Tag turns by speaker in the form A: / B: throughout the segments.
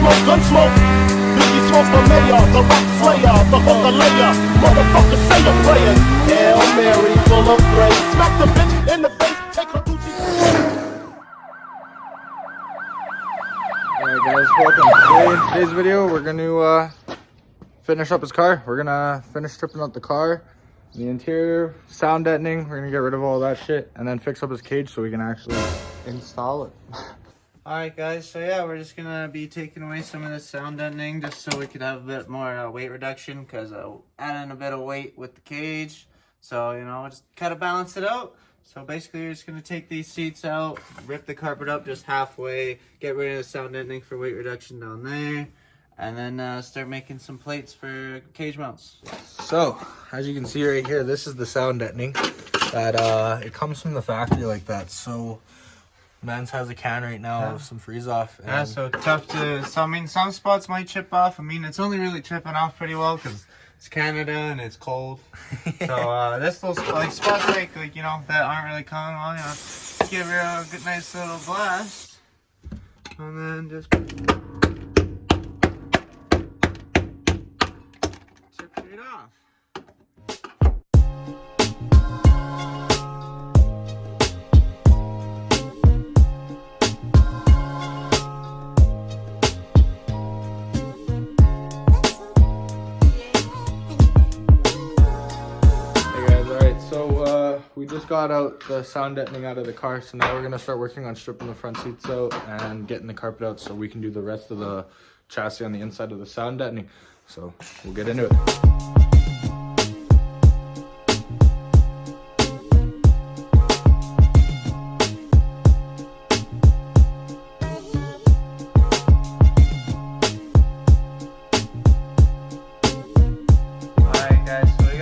A: smoke, gun smoke. Biggie smoke the mayor, the rock slayer, the hooker layer. Motherfuckers say your prayers. Hail Mary, full of grace. Smack the bitch in the face, take her Gucci.
B: Alright guys, welcome. In today's video, we're gonna finish up his car. We're gonna finish stripping out the car, the interior, sound deadening. We're gonna get rid of all that shit and then fix up his cage so we can actually install it.
C: Alright guys, so yeah, we're just gonna be taking away some of the sound deadening just so we could have a bit more weight reduction, because adding a bit of weight with the cage, so you know, just kind of balance it out. So basically we're just gonna take these seats out, rip the carpet up just halfway, get rid of the sound deadening for weight reduction down there, and then start making some plates for cage mounts.
B: So, as you can see right here, this is the sound deadening that it comes from the factory like that. So Mans has a can right now of some freeze off. And
C: yeah, so tough to, so I mean, some spots might chip off. I mean, it's only really chipping off pretty well because it's Canada and it's cold. So this little like spots like you know that aren't really coming well, you know, give her a good nice little blast, and then just chip it off.
B: we just got out the sound deadening out of the car, so now we're gonna start working on stripping the front seats out and getting the carpet out so we can do the rest of the chassis on the inside of the sound deadening. So we'll get into it.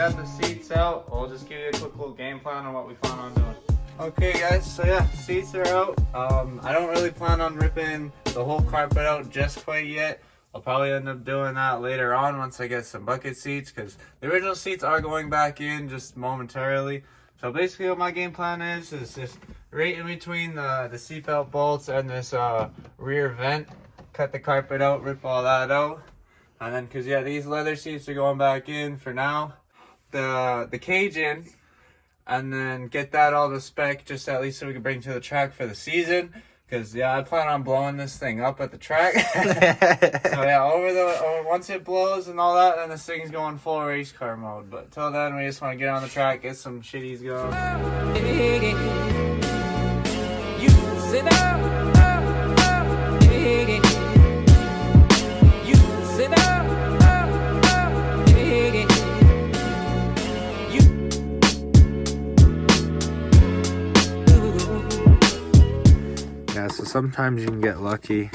C: The seats out. I'll just give you a quick little game plan on what we plan on doing. Okay guys, so yeah, seats are out. I don't really plan on ripping the whole carpet out just quite yet. I'll probably end up doing that later on once I get some bucket seats, because the original seats are going back in just momentarily. So basically what my game plan is just right in between the seatbelt bolts and this rear vent, cut the carpet out, rip all that out, and then because yeah, these leather seats are going back in for now. The cage in, and then get that all to spec, just at least so we can bring to the track for the season, because yeah, I plan on blowing this thing up at the track. So yeah, once it blows and all that, then this thing's going full race car mode. But till then, we just want to get on the track, get some shitties going. You sit down. You sit down.
B: Yeah, so sometimes you can get lucky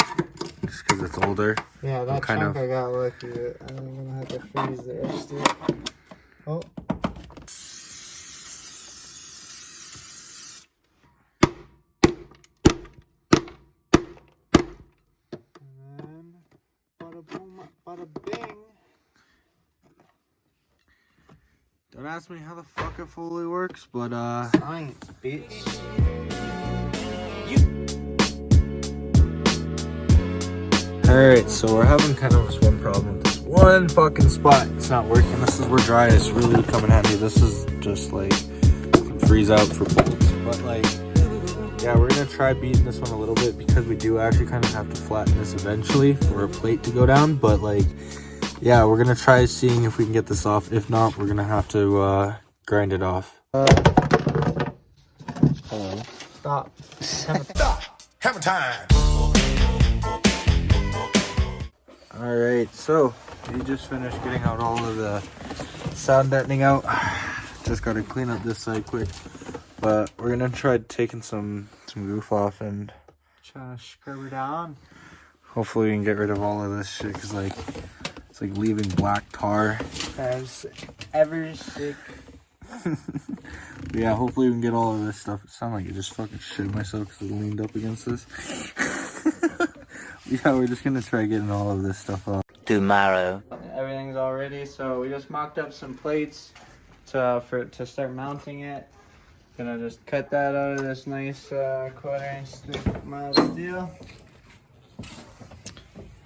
B: just because it's older.
C: Yeah, that chunk I got lucky with. I'm gonna have to freeze the rest of it. Oh. And then, bada boom, bada bing.
B: Don't ask me how the fuck it fully works, but
C: Science, bitch.
B: Alright, so we're having kind of this one problem with this one fucking spot. It's not working. This is where dry is really coming handy. This is just like freeze out for bolts. But like, yeah, we're gonna try beating this one a little bit because we do actually kind of have to flatten this eventually for a plate to go down. But like, yeah, we're gonna try seeing if we can get this off. If not, we're gonna have to grind it off.
C: Stop.
A: Stop. Hammer time.
B: Alright, so we just finished getting out all of the sound deadening out. Just gotta clean up this side quick. But we're gonna try taking some goof off and
C: Trying to scrub her down.
B: hopefully we can get rid of all of this shit, because like it's like leaving black tar.
C: As ever sick.
B: Yeah, hopefully we can get all of this stuff. It sounded like I just fucking shit myself because I leaned up against this. Yeah, we're just gonna try getting all of this stuff off.
D: Tomorrow.
C: Everything's all ready, so we just mocked up some plates to start mounting it. Gonna just cut that out of this nice 1/4 inch thick mild steel.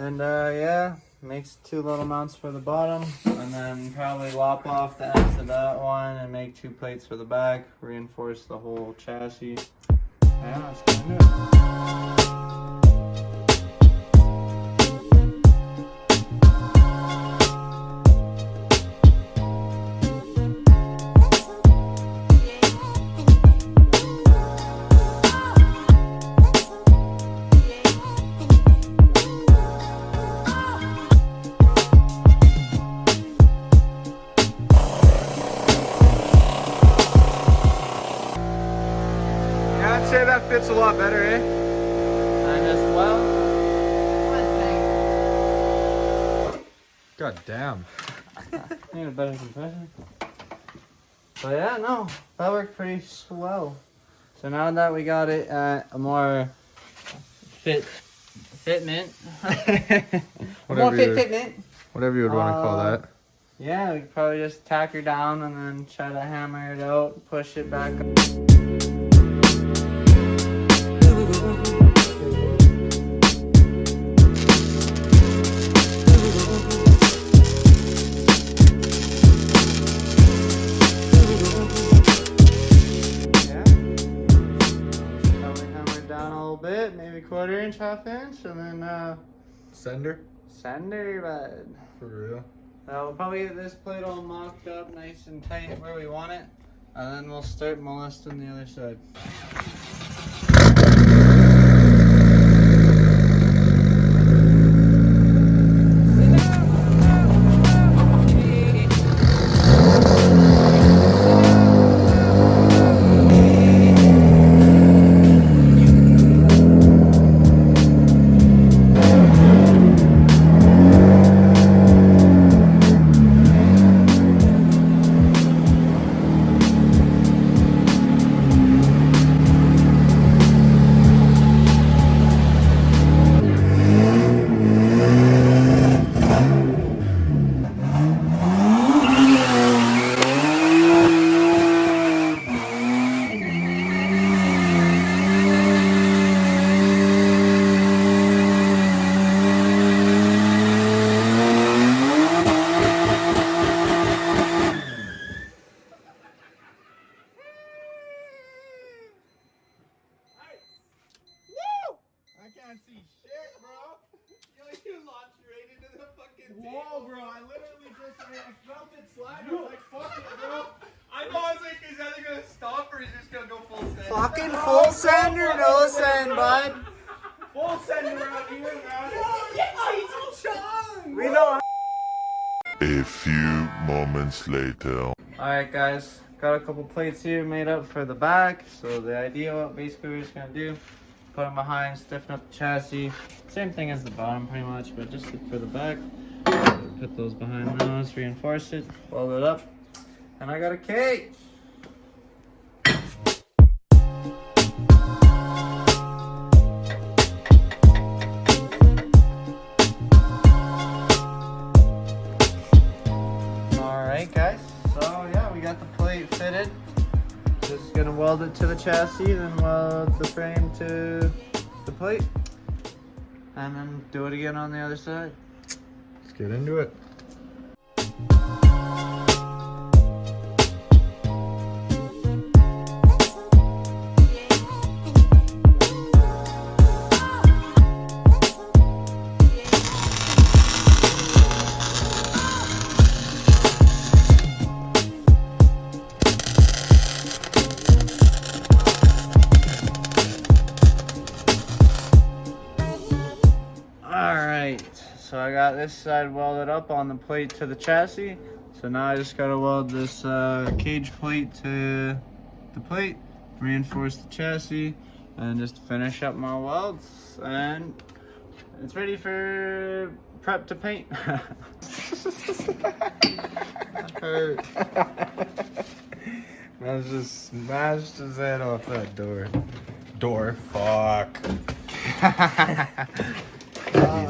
C: And yeah, makes 2 little mounts for the bottom, and then probably lop off the ends of that one and make 2 plates for the back, reinforce the whole chassis. Yeah, that's kind of it.
B: I'd say that fits a lot better, eh?
C: And as well,
B: God damn.
C: need a better compression. But yeah, no, that worked pretty swell. So now that we got it at a more fitment, fitment.
B: Whatever you would want to call that.
C: Yeah, we could probably just tack her down and then try to hammer it out, push it back up. Bit, maybe 1/4 inch, 1/2 inch, and then
B: Sender?
C: sender bed.
B: For real?
C: We'll probably get this plate all mocked up nice and tight where we want it, and then we'll start molesting the other side.
A: can't see shit, bro. You launched right into the fucking wall, bro. I literally just I felt it slide. I was like, fuck it, bro. I know, I was like, is that gonna stop or is just gonna go full send?
C: Fucking full send or no send, bud?
A: Full send around here, man.
C: We know.
D: A few moments later.
C: Alright guys, got a couple plates here made up for the back. So the idea, what basically we're just gonna do, put them behind, stiffen up the chassis. Same thing as the bottom pretty much, but just for the back. Put those behind those, reinforce it, weld it up. And I got a cage. Alright guys, so yeah, we got the plate fitted. Just gonna weld it to the chassis, then weld the frame to the plate. And then do it again on the other side.
B: Let's get into it.
C: So I got this side welded up on the plate to the chassis. So now I just gotta weld this cage plate to the plate, reinforce the chassis, and just finish up my welds. And it's ready for prep to paint.
B: Hurt. Man just smashed his head off that door. Fuck.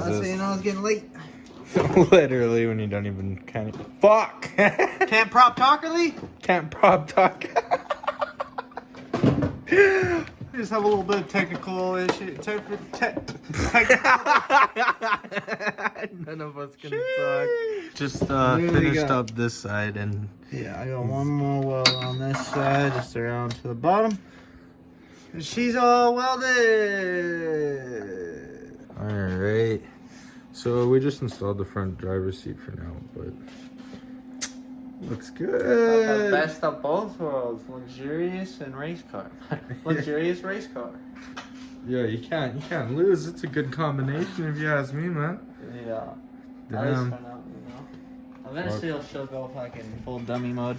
C: That's how you know it's getting late.
B: Literally, when you don't even kind of. Fuck!
C: Can't prop talkerly?
B: Can't prop talk.
C: We just have a little bit of technical issue.
B: None of us can talk. Just finished up this side and
C: yeah, I got one more weld on this side, just around to the bottom. And she's all welded.
B: all right. So we just installed the front driver's seat for now, but looks
C: The
B: good.
C: best of both worlds, luxurious and race car. Luxurious race car.
B: Yeah, you can't lose. It's a good combination if you ask me, man.
C: Yeah. At least for now, you know. Eventually she'll go fucking full dummy mode.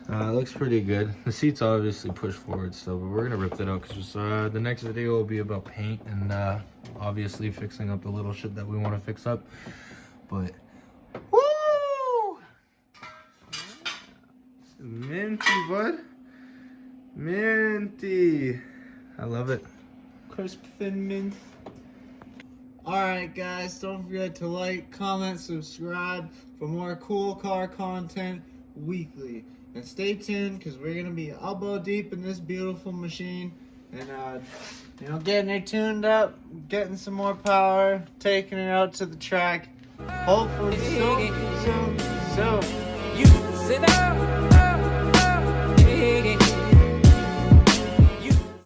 B: It looks pretty good. The seat's obviously pushed forward still, but we're gonna rip that out because the next video will be about paint and obviously fixing up the little shit that we want to fix up. But woo! Minty, bud. Minty. I love it.
C: Crisp thin mint. Alright guys, don't forget to like, comment, subscribe for more cool car content weekly. And stay tuned because we're gonna be elbow deep in this beautiful machine and you know, getting it tuned up, getting some more power, taking it out to the track. Hopefully soon.
E: You sit down.